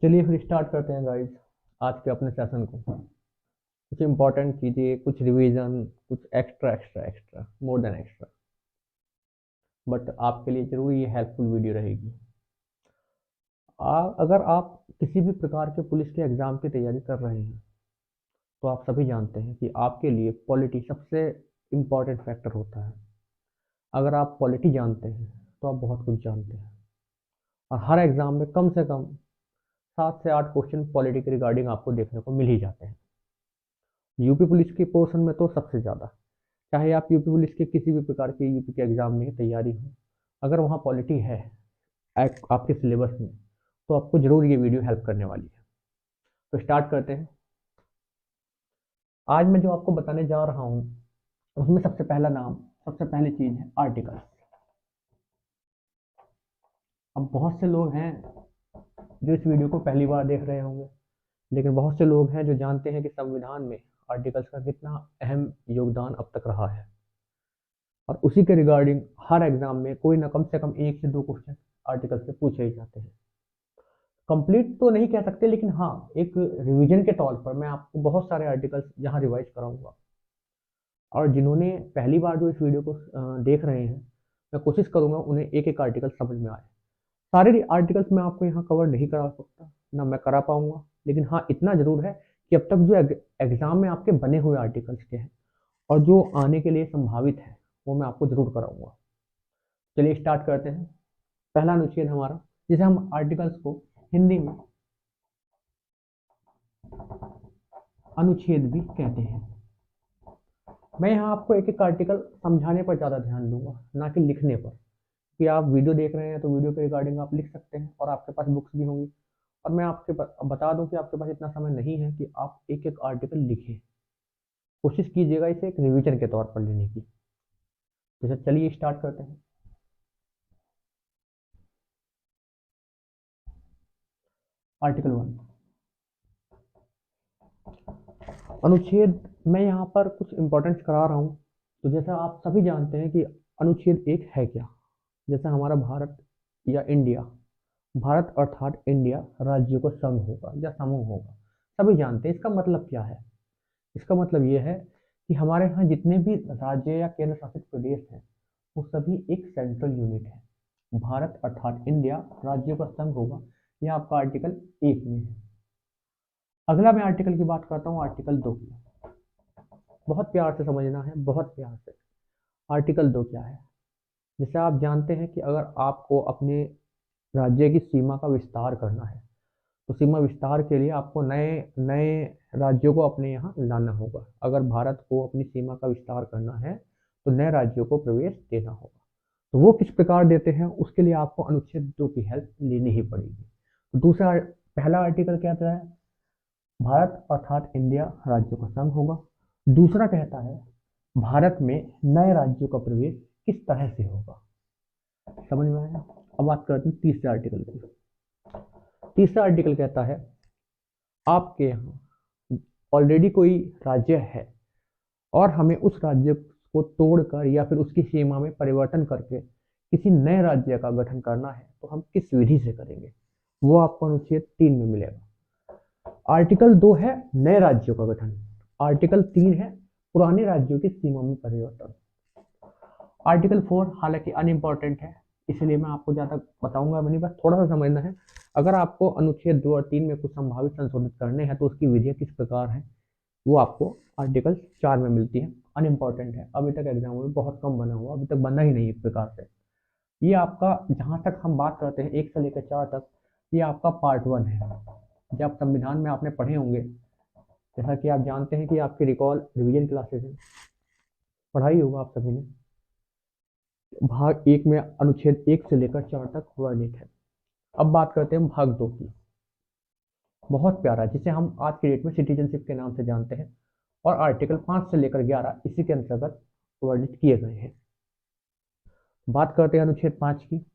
चलिए फिर स्टार्ट करते हैं गाइस आज के अपने सेशन को। कुछ इंपॉर्टेंट चीज़ें, कुछ रिवीजन, कुछ extra extra extra more than extra, but आपके लिए जरूर ये हेल्पफुल वीडियो रहेगी। अगर आप किसी भी प्रकार के पुलिस के एग्ज़ाम की तैयारी कर रहे हैं तो आप सभी जानते हैं कि आपके लिए पॉलिटी सबसे इम्पॉर्टेंट फैक्टर होता है। अगर आप पॉलिटी जानते हैं तो आप बहुत कुछ जानते हैं, और हर एग्ज़ाम में कम से कम 7 से 8 क्वेश्चन पॉलिटी के रिगार्डिंग आपको देखने को मिल ही जाते हैं। यूपी पुलिस के पोर्शन में तो सबसे ज़्यादा, चाहे आप यूपी पुलिस के किसी भी प्रकार के यूपी के एग्ज़ाम में तैयारी हो, अगर वहाँ पॉलिटी है आपके सिलेबस में तो आपको ज़रूर ये वीडियो हेल्प करने वाली है। तो स्टार्ट करते हैं। आज मैं जो आपको बताने जा रहा हूँ उसमें सबसे पहला नाम, सबसे पहली चीज़ है आर्टिकल। अब बहुत से लोग हैं जो इस वीडियो को पहली बार देख रहे होंगे, लेकिन बहुत से लोग हैं जो जानते हैं कि संविधान में आर्टिकल्स का कितना अहम योगदान अब तक रहा है, और उसी के रिगार्डिंग हर एग्जाम में कोई ना कम से कम 1 से 2 क्वेश्चन आर्टिकल से पूछे ही जाते हैं। कंप्लीट तो नहीं कह सकते, लेकिन हाँ, एक रिवीजन के तौर पर मैं आपको बहुत सारे आर्टिकल्स यहाँ रिवाइज कराऊंगा, और जिन्होंने पहली बार जो इस वीडियो को देख रहे हैं, मैं कोशिश करूंगा उन्हें एक एक आर्टिकल समझ में आए। सारे आर्टिकल्स मैं आपको यहाँ कवर नहीं करा सकता, ना मैं करा पाऊंगा, लेकिन हाँ इतना जरूर है कि अब तक जो एग्जाम में आपके बने हुए आर्टिकल्स के हैं और जो आने के लिए संभावित है वो मैं आपको जरूर कराऊंगा। चलिए स्टार्ट करते हैं। पहला अनुच्छेद हमारा, जिसे हम आर्टिकल्स को हिंदी में अनुच्छेद भी कहते हैं। मैं यहाँ आपको एक एक आर्टिकल समझाने पर ज़्यादा ध्यान दूंगा, ना कि लिखने पर। कि आप वीडियो देख रहे हैं तो वीडियो के रिगार्डिंग आप लिख सकते हैं, और आपके पास बुक्स भी होंगी, और मैं आपके बता दूं कि आपके पास इतना समय नहीं है कि आप एक एक आर्टिकल लिखें। कोशिश कीजिएगा इसे एक रिवीजन के तौर पर लेने की। तो चलिए स्टार्ट करते हैं। आर्टिकल 1, अनुच्छेद। मैं यहाँ पर कुछ इंपॉर्टेंस करा रहा हूँ। तो जैसा आप सभी जानते हैं कि अनुच्छेद 1 है क्या। जैसा हमारा भारत या इंडिया, भारत अर्थात इंडिया राज्यों का संघ होगा या समूह होगा, सभी जानते हैं इसका मतलब क्या है। इसका मतलब ये है कि हमारे यहाँ जितने भी राज्य या केंद्र शासित प्रदेश हैं वो सभी एक सेंट्रल यूनिट है। भारत अर्थात इंडिया राज्यों का संघ होगा। यह आपका आर्टिकल 1 में है। अगला मैं आर्टिकल की बात करता हूँ, आर्टिकल 2 की। बहुत प्यार से समझना है, बहुत प्यार से। आर्टिकल 2 क्या है। जैसे आप जानते हैं कि अगर आपको अपने राज्य की सीमा का विस्तार करना है तो सीमा विस्तार के लिए आपको नए नए राज्यों को अपने यहाँ लाना होगा। अगर भारत को अपनी सीमा का विस्तार करना है तो नए राज्यों को प्रवेश देना होगा। तो वो किस प्रकार देते हैं उसके लिए आपको अनुच्छेद 2 की हेल्प लेनी ही पड़ेगी। तो पहला आर्टिकल कहता है भारत अर्थात इंडिया राज्यों का संघ होगा। दूसरा कहता है भारत में नए राज्यों का प्रवेश किस तरह से होगा। समझ में आया। अब बात करते हैं तीसरे आर्टिकल की। तीसरा आर्टिकल कहता है आपके यहाँ ऑलरेडी कोई राज्य है और हमें उस राज्य को तोड़कर या फिर उसकी सीमा में परिवर्तन करके किसी नए राज्य का गठन करना है तो हम किस विधि से करेंगे, वो आपको अनुच्छेद 3 में मिलेगा। आर्टिकल 2 है नए राज्यों का गठन। आर्टिकल 3 है पुराने राज्यों की सीमा में परिवर्तन। आर्टिकल 4 हालांकि अनइम्पॉर्टेंट है, इसलिए मैं आपको ज़्यादा बताऊंगा नहीं, बस थोड़ा सा समझना है। अगर आपको अनुच्छेद 2 और 3 में कुछ संभावित संशोधित करने हैं तो उसकी विधियाँ किस प्रकार है वो आपको आर्टिकल 4 में मिलती है। अनइम्पॉर्टेंट है, अभी तक एग्जाम में बहुत कम बना हुआ, अभी तक बना ही नहीं एक प्रकार से। ये आपका, जहाँ तक हम बात करते हैं 1 से लेकर 4 तक, ये आपका पार्ट 1 है। जब संविधान में आपने पढ़े होंगे, जैसा कि आप जानते हैं कि आपकी रिकॉल रिवीजन क्लासेस में पढ़ाई होगा आप सभी ने। भाग 1 में अनुच्छेद 1 से लेकर 4 तक वर्णित है। अब बात करते हैं भाग 2 की। बहुत प्यारा, जिसे हम आज की डेट में सिटीजनशिप के नाम से जानते हैं, और आर्टिकल 5 से लेकर 11 इसी के अंतर्गत वर्णित किए गए हैं। बात करते हैं अनुच्छेद 5 की।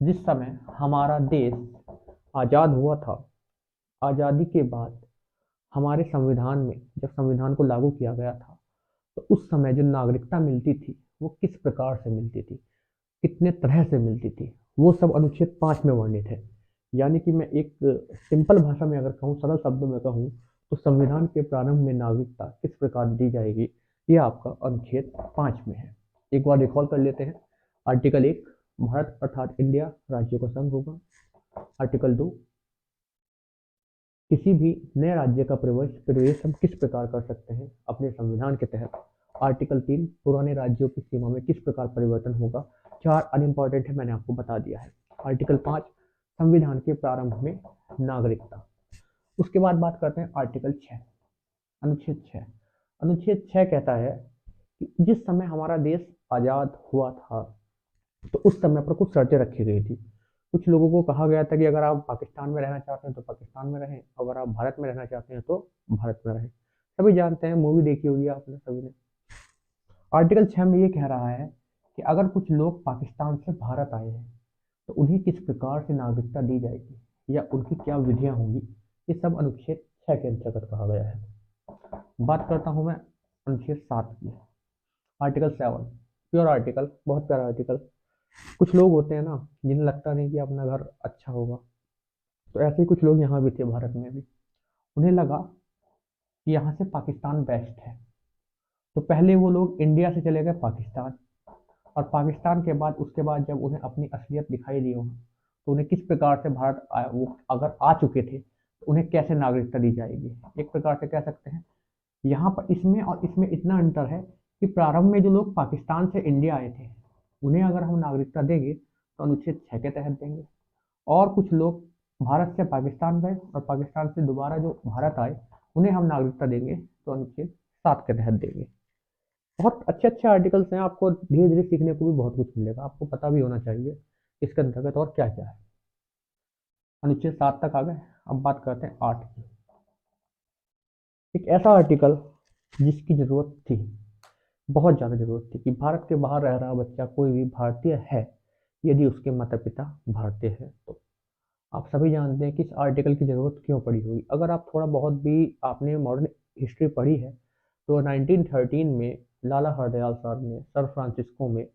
जिस समय हमारा देश आज़ाद हुआ था, आज़ादी के बाद हमारे संविधान में जब संविधान को लागू किया गया था तो उस समय जो नागरिकता मिलती थी वो किस प्रकार से मिलती थी, कितने तरह से मिलती थी, वो सब अनुच्छेद 5 में वर्णित है। यानी कि मैं एक सिंपल भाषा में अगर कहूँ, सरल शब्दों में कहूँ, तो संविधान के प्रारंभ में नागरिकता किस प्रकार दी जाएगी, ये आपका अनुच्छेद 5 में है। एक बार रिकॉल कर लेते हैं। आर्टिकल 1, भारत अर्थात इंडिया राज्यों का संघ होगा। आर्टिकल 2, किसी भी नए राज्य का प्रवेश हम किस प्रकार कर सकते हैं अपने संविधान के तहत। आर्टिकल 3, पुराने राज्यों की सीमा में किस प्रकार परिवर्तन होगा। 4 अनइम्पॉर्टेंट है, मैंने आपको बता दिया है। आर्टिकल 5, संविधान के प्रारंभ में नागरिकता। उसके बाद बात करते हैं आर्टिकल 6, अनुच्छेद 6। अनुच्छेद 6 कहता है कि जिस समय हमारा देश आज़ाद हुआ था, तो उस समय पर कुछ शर्तें रखी गई थी। कुछ लोगों को कहा गया था कि अगर आप पाकिस्तान में रहना चाहते हैं तो पाकिस्तान में रहें, अगर आप भारत में रहना चाहते हैं तो भारत में रहें। सभी जानते हैं, मूवी देखी होगी आपने सभी ने। आर्टिकल 6 में ये कह रहा है कि अगर कुछ लोग पाकिस्तान से भारत आए हैं तो उन्हें किस प्रकार से नागरिकता दी जाएगी या उनकी क्या विधियां होंगी, ये सब अनुच्छेद 6 के अंतर्गत कहा गया है। बात करता हूं मैं अनुच्छेद 7 की। आर्टिकल 7, प्योर आर्टिकल, बहुत प्यारा आर्टिकल। कुछ लोग होते हैं ना, जिन्हें लगता नहीं कि अपना घर अच्छा होगा, तो ऐसे ही कुछ लोग यहाँ भी थे, भारत में भी। उन्हें लगा कि यहाँ से पाकिस्तान बेस्ट है, तो पहले वो लोग इंडिया से चले गए पाकिस्तान, और पाकिस्तान के बाद उसके बाद जब उन्हें अपनी असलियत दिखाई दी हो, तो उन्हें किस प्रकार से भारत वो अगर आ चुके थे तो उन्हें कैसे नागरिकता दी जाएगी। एक प्रकार से कह सकते हैं, यहाँ पर इसमें और इसमें इतना अंतर है कि प्रारंभ में जो लोग पाकिस्तान से इंडिया आए थे, उन्हें अगर हम नागरिकता देंगे तो अनुच्छेद 6 के तहत देंगे। और कुछ लोग भारत से पाकिस्तान गए और पाकिस्तान से दोबारा जो भारत आए, उन्हें हम नागरिकता देंगे तो अनुच्छेद 7 के तहत देंगे। बहुत अच्छे अच्छे आर्टिकल्स हैं, आपको धीरे धीरे सीखने को भी बहुत कुछ मिलेगा, आपको पता भी होना चाहिए इसके अंतर्गत और क्या क्या है। अनुच्छेद 7 तक आ गए। अब बात करते हैं 8 की। एक ऐसा आर्टिकल जिसकी जरूरत थी, बहुत ज़्यादा ज़रूरत थी, कि भारत के बाहर रह रहा बच्चा कोई भी भारतीय है यदि उसके माता पिता भारतीय है तो। आप सभी जानते हैं कि इस आर्टिकल की ज़रूरत क्यों पड़ी होगी। अगर आप थोड़ा बहुत भी आपने मॉडर्न हिस्ट्री पढ़ी है, तो 1913 में लाला हरदयाल साहब ने सर फ्रांसिस्को में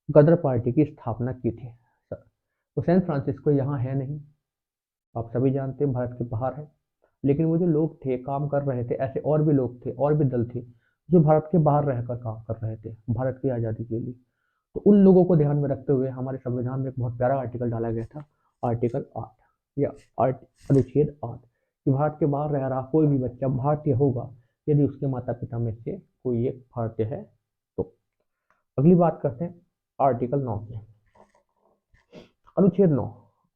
गदर पार्टी की स्थापना की थी। तो सैन फ्रांसिस्को यहाँ है नहीं, आप सभी जानते हैं, भारत के बाहर है। लेकिन वो जो लोग थे काम कर रहे थे, ऐसे और भी लोग थे और भी दल थे जो भारत के बाहर रहकर काम कर रहे थे भारत की आज़ादी के लिए। तो उन लोगों को ध्यान में रखते हुए हमारे संविधान में एक बहुत प्यारा आर्टिकल डाला गया था, आर्टिकल 8 या अनुच्छेद 8, कि भारत के बाहर रह रहा कोई भी बच्चा भारतीय होगा यदि उसके माता पिता में से कोई एक भारतीय है तो। अगली बात करते हैं आर्टिकल 9 की। अनुच्छेद 9,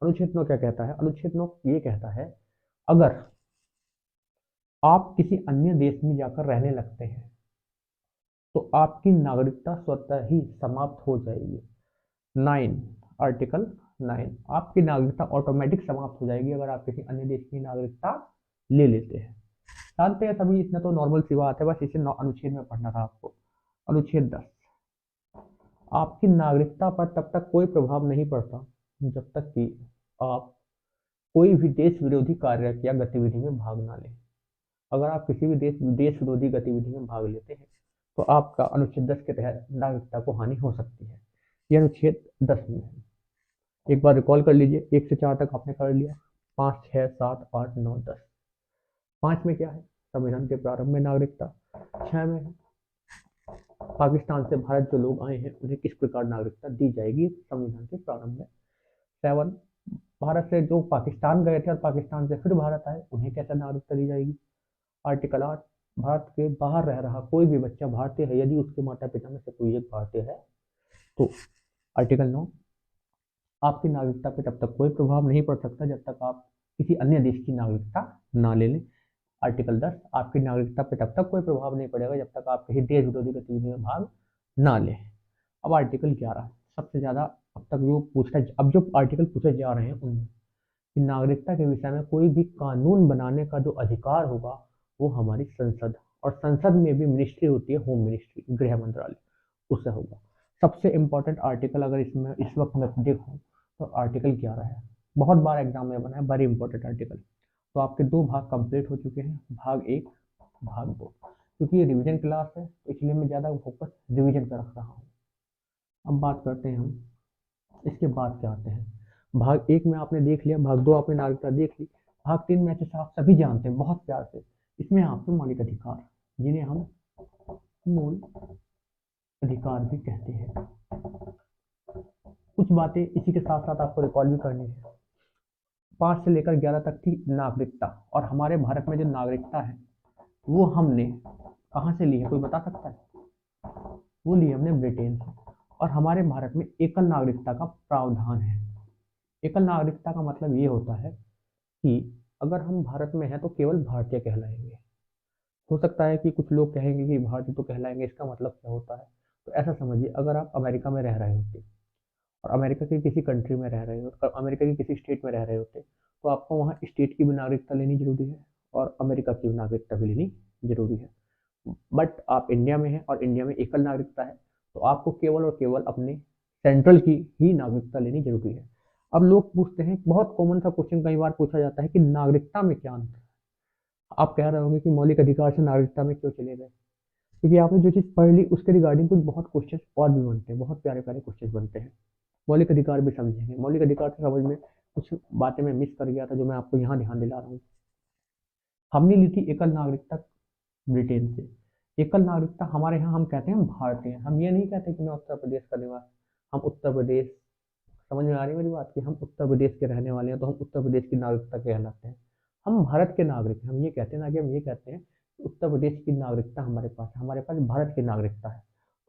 अनुच्छेद 9 क्या कहता है। अनुच्छेद 9 ये कहता है, अगर आप किसी अन्य देश में जाकर रहने लगते हैं तो आपकी नागरिकता स्वतः ही समाप्त हो जाएगी। 9, आर्टिकल 9, आपकी नागरिकता ऑटोमेटिक समाप्त हो जाएगी अगर आप किसी अन्य देश की नागरिकता ले लेते हैं। जानते हैं सभी, इतना तो नॉर्मल सी बात है, बस इसे अनुच्छेद में पढ़ना था आपको। अनुच्छेद 10, आपकी नागरिकता पर तब तक कोई प्रभाव नहीं पड़ता जब तक कि आप कोई भी देश विरोधी कार्य या गतिविधि में भाग ना लें। अगर आप किसी भी देश विरोधी गतिविधि में भाग लेते हैं तो आपका अनुच्छेद 10 के तहत नागरिकता को हानि हो सकती है। यह अनुच्छेद 10 में है। एक बार रिकॉल कर लीजिए, 1 से 4 तक आपने कर लिया, 5, 6, 7, 8, 9, 10। 5 में क्या है, संविधान के प्रारंभ में नागरिकता। 6 में है पाकिस्तान से भारत जो लोग आए हैं उन्हें किस प्रकार नागरिकता दी जाएगी संविधान के प्रारंभ में। 7, भारत से जो पाकिस्तान गए थे और पाकिस्तान से फिर भारत आए उन्हें कैसे नागरिकता दी जाएगी। आर्टिकल 8, भारत के बाहर रह रहा कोई भी बच्चा भारतीय है यदि उसके माता पिता में से कोई एक भारतीय है तो। आर्टिकल 9, आपकी नागरिकता पे तब तक कोई प्रभाव नहीं पड़ सकता जब तक आप किसी अन्य देश की नागरिकता ना ले लें। आर्टिकल 10, आपकी नागरिकता पे तब तक कोई प्रभाव नहीं पड़ेगा जब तक आप किसी देश विरोधी गतिविधि में भाग ना लें। अब आर्टिकल 11, सबसे ज़्यादा अब तक जो पूछा, अब जो आर्टिकल पूछे जा रहे हैं उनमें कि नागरिकता के विषय में कोई भी कानून बनाने का जो अधिकार होगा वो हमारी संसद, और संसद में भी मिनिस्ट्री होती है, होम मिनिस्ट्री, गृह मंत्रालय, उससे होगा। सबसे इम्पोर्टेंट आर्टिकल अगर इसमें इस वक्त मैं देखूँ तो आर्टिकल 11 है। बहुत बार एग्जाम में बना है, वेरी इंपॉर्टेंट आर्टिकल। तो आपके 2 भाग कंप्लीट हो चुके हैं, भाग 1, भाग 2। क्योंकि ये रिवीजन क्लास है तो इसलिए मैं ज़्यादा फोकस रिवीजन पर रख रहा हूँ। अब बात करते हैं हम, इसके बाद क्या आते हैं, भाग एक में आपने देख लिया, भाग दो आपने नागरिकता देख ली, भाग तीन में अच्छे से आप सभी जानते हैं बहुत प्यार से, इसमें आपके मौलिक अधिकार, जिन्हें हम मूल अधिकार भी कहते हैं। कुछ बातें इसी के साथ साथ आपको रिकॉल भी करनी है। 5 से लेकर 11 तक थी नागरिकता, और हमारे भारत में जो नागरिकता है वो हमने कहाँ से ली है, कोई बता सकता है? वो ली हमने ब्रिटेन से। और हमारे भारत में एकल नागरिकता का प्रावधान है। एकल नागरिकता का मतलब ये होता है कि अगर हम भारत में हैं तो केवल भारतीय कहलाएंगे। हो सकता है कि कुछ लोग कहेंगे कि भारतीय तो कहलाएंगे, इसका मतलब क्या होता है? तो ऐसा समझिए, अगर आप अमेरिका में रह रहे होते और अमेरिका की किसी कंट्री में रह रहे हो, और अमेरिका की किसी स्टेट में रह रहे होते, तो आपको वहाँ स्टेट की भी नागरिकता लेनी जरूरी है और अमेरिका की भी नागरिकता भी लेनी जरूरी है। बट आप इंडिया में हैं और इंडिया में एकल नागरिकता है, तो आपको केवल और केवल अपने सेंट्रल की ही नागरिकता लेनी जरूरी है। अब लोग पूछते हैं, बहुत कॉमन सा क्वेश्चन कई बार पूछा जाता है कि नागरिकता में क्या अंतर है। आप कह रहे होंगे कि मौलिक अधिकार से नागरिकता में क्यों चले गए, क्योंकि आपने जो चीज़ पढ़ ली उसके रिगार्डिंग कुछ बहुत क्वेश्चन और भी बनते हैं, बहुत प्यारे प्यारे क्वेश्चन बनते हैं। मौलिक अधिकार भी समझेंगे। मौलिक अधिकार से समझ में कुछ बातें मैं मिस कर गया था, जो मैं आपको यहाँ ध्यान दिला रहा हूँ। हमने ली थी एकल नागरिकता ब्रिटेन से। एकल नागरिकता हमारे यहाँ हम कहते हैं हम भारतीय हैं, हम ये नहीं कहते कि मैं उत्तर प्रदेश का निवासी, हम उत्तर प्रदेश, समझ में आ रही है मेरी बात, कि हम उत्तर प्रदेश के रहने वाले हैं तो हम उत्तर प्रदेश की नागरिकता कहलाते हैं। हम भारत के नागरिक हैं, हम ये कहते हैं ना कि हम ये कहते हैं कि उत्तर प्रदेश की नागरिकता हमारे पास है, हमारे पास भारत की नागरिकता है।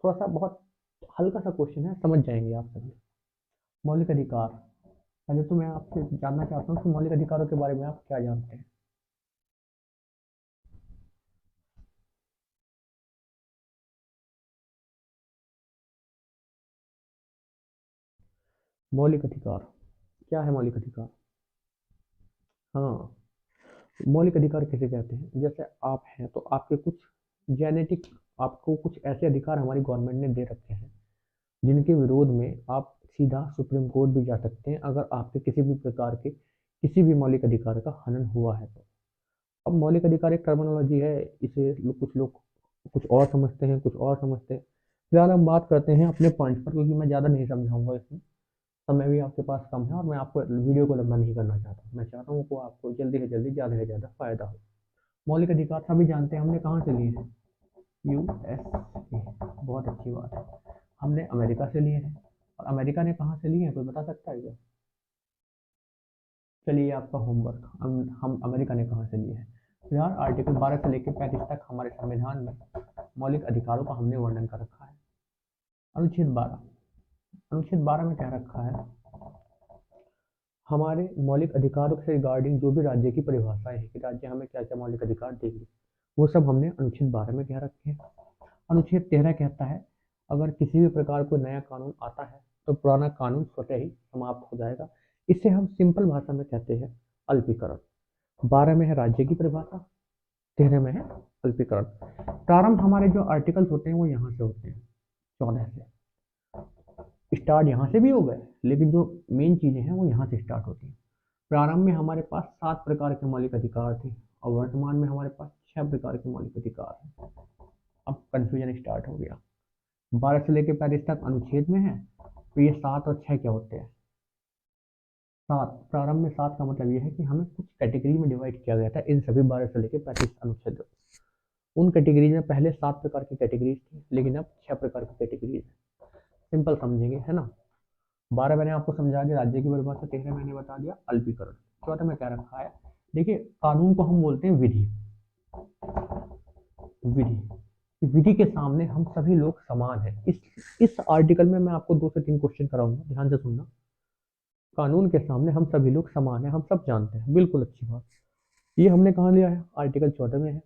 थोड़ा सा बहुत हल्का सा क्वेश्चन है, समझ जाएंगे आप सभी। मौलिक अधिकार, पहले तो मैं आपसे जानना चाहता हूँ कि मौलिक अधिकारों के बारे में आप क्या जानते हैं। मौलिक अधिकार क्या है? मौलिक अधिकार, हाँ, मौलिक अधिकार किसे कहते हैं? जैसे आप हैं तो आपके कुछ जेनेटिक, आपको कुछ ऐसे अधिकार हमारी गवर्नमेंट ने दे रखे हैं जिनके विरोध में आप सीधा सुप्रीम कोर्ट भी जा सकते हैं अगर आपके किसी भी प्रकार के किसी भी मौलिक अधिकार का हनन हुआ है तो। अब मौलिक अधिकार एक टर्मिनोलॉजी है, इसे कुछ लोग कुछ और समझते हैं, कुछ और समझते हैं। फिलहाल हम बात करते हैं अपने पॉइंट पर, क्योंकि मैं ज़्यादा नहीं समझाऊंगा इसमें, समय भी आपके पास कम है और मैं आपको वीडियो को लंबा नहीं करना चाहता। मैं चाहता हूँ कि आपको जल्दी से जल्दी, ज़्यादा से ज़्यादा फायदा हो। मौलिक अधिकार सभी जानते हैं, हमने कहाँ से लिए हैं? यूएसए, बहुत अच्छी बात है, हमने अमेरिका से लिए हैं। और अमेरिका ने कहाँ से लिए हैं, कोई बता सकता है क्या? चलिए आपका होमवर्क, हम अमेरिका ने कहाँ से लिए हैं। फिलहाल आर्टिकल 12 से लेकर 35 तक हमारे संविधान में मौलिक अधिकारों का हमने वर्णन कर रखा है। अनुच्छेद 12, अनुच्छेद 12 में क्या रखा है? हमारे मौलिक अधिकारों से रिगार्डिंग जो भी राज्य की परिभाषाएं हैं कि राज्य हमें क्या क्या मौलिक अधिकार देंगे, वो सब हमने अनुच्छेद 12 में कह रखे हैं। अनुच्छेद 13 कहता है, अगर किसी भी प्रकार कोई नया कानून आता है तो पुराना कानून स्वतः ही समाप्त हो जाएगा। इसे हम सिंपल भाषा में कहते हैं अल्पीकरण। 12 में है राज्य की परिभाषा, 13 में है अल्पीकरण। प्रारंभ हमारे जो आर्टिकल्स होते हैं वो यहाँ से होते हैं, 14 से स्टार्ट यहाँ से भी हो गए, लेकिन जो मेन चीज़ें हैं वो यहाँ से स्टार्ट होती हैं। प्रारंभ में हमारे पास 7 प्रकार के मौलिक अधिकार थे और वर्तमान में हमारे पास 6 प्रकार के मौलिक अधिकार हैं। अब कन्फ्यूजन स्टार्ट हो गया। 12 से लेकर 35 तक अनुच्छेद में है, तो ये 7 और 6 क्या होते हैं? 7, प्रारंभ में 7 का मतलब ये है कि हमें कुछ कैटेगरी में डिवाइड किया गया था इन सभी 12 से लेकर 35 अनुच्छेद। उन कैटेगरीज में पहले 7 प्रकार की कैटेगरीज थी, लेकिन अब 6 प्रकार की कैटेगरीज है। सिंपल समझेंगे, है ना? 12 मैंने आपको समझा दिया राज्य की परिभाषा, 13 मैंने बता दिया अल्पीकरण, 14 में क्या रखा है? देखिए, कानून को हम बोलते हैं विधि। विधि, विधि के सामने हम सभी लोग समान हैं। इस आर्टिकल में मैं आपको 2 से 3 क्वेश्चन कराऊंगा, ध्यान से सुनना। कानून के सामने हम सभी लोग समान हैं, हम सब जानते हैं, बिल्कुल अच्छी बात। ये हमने कहाँ लिया है? आर्टिकल 14 में है,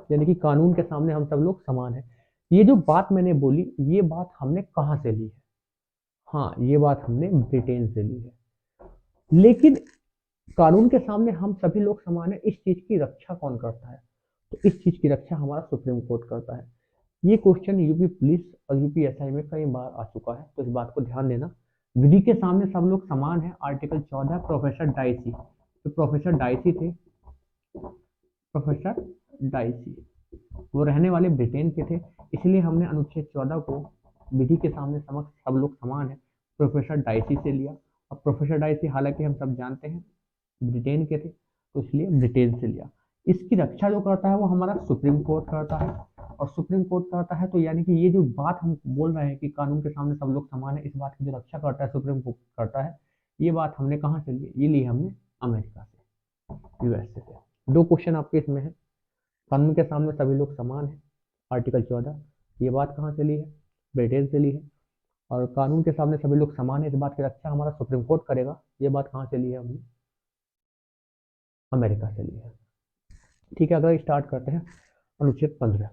यानी कि कानून के सामने हम सब लोग समान हैं। ये जो बात मैंने बोली, ये बात हमने कहाँ से ली है? हाँ, ये बात हमने ब्रिटेन से ली है। लेकिन कानून के सामने हम सभी लोग समान हैं, इस चीज की रक्षा कौन करता है? तो इस चीज की रक्षा हमारा सुप्रीम कोर्ट करता है। ये क्वेश्चन यूपी पुलिस और यूपीएसआई में कई बार आ चुका है, तो इस बात को ध्यान देना। विधि के सामने सब लोग समान है, आर्टिकल 14, प्रोफेसर डाइसी, तो प्रोफेसर डाइसी थे, प्रोफेसर डाइसी, वो रहने वाले ब्रिटेन के थे, इसलिए हमने अनुच्छेद 14 को विधि के सामने समक्ष सब लोग समान है प्रोफेसर डाइसी से लिया। अब प्रोफेसर डाइसी हालांकि हम सब जानते हैं ब्रिटेन के थे, तो इसलिए ब्रिटेन से लिया। इसकी रक्षा जो करता है वो हमारा सुप्रीम कोर्ट करता है, और सुप्रीम कोर्ट करता है तो यानी कि ये जो बात हम बोल रहे हैं कि कानून के सामने सब लोग समान है, इस बात की जो रक्षा करता है सुप्रीम कोर्ट करता है। ये बात हमने कहाँ से ली? ये ली हमने अमेरिका से, यूएसए से। दो क्वेश्चन आपके इसमें है, कानून के सामने सभी लोग समान है, आर्टिकल 14, ये बात कहाँ से ली है? ब्रिटेन से ली है। और कानून के सामने सभी लोग समान है, इस बात की रक्षा हमारा सुप्रीम कोर्ट करेगा, ये बात कहाँ से ली है हमने? अमेरिका से ली है। ठीक है, अगर स्टार्ट करते हैं अनुच्छेद 15।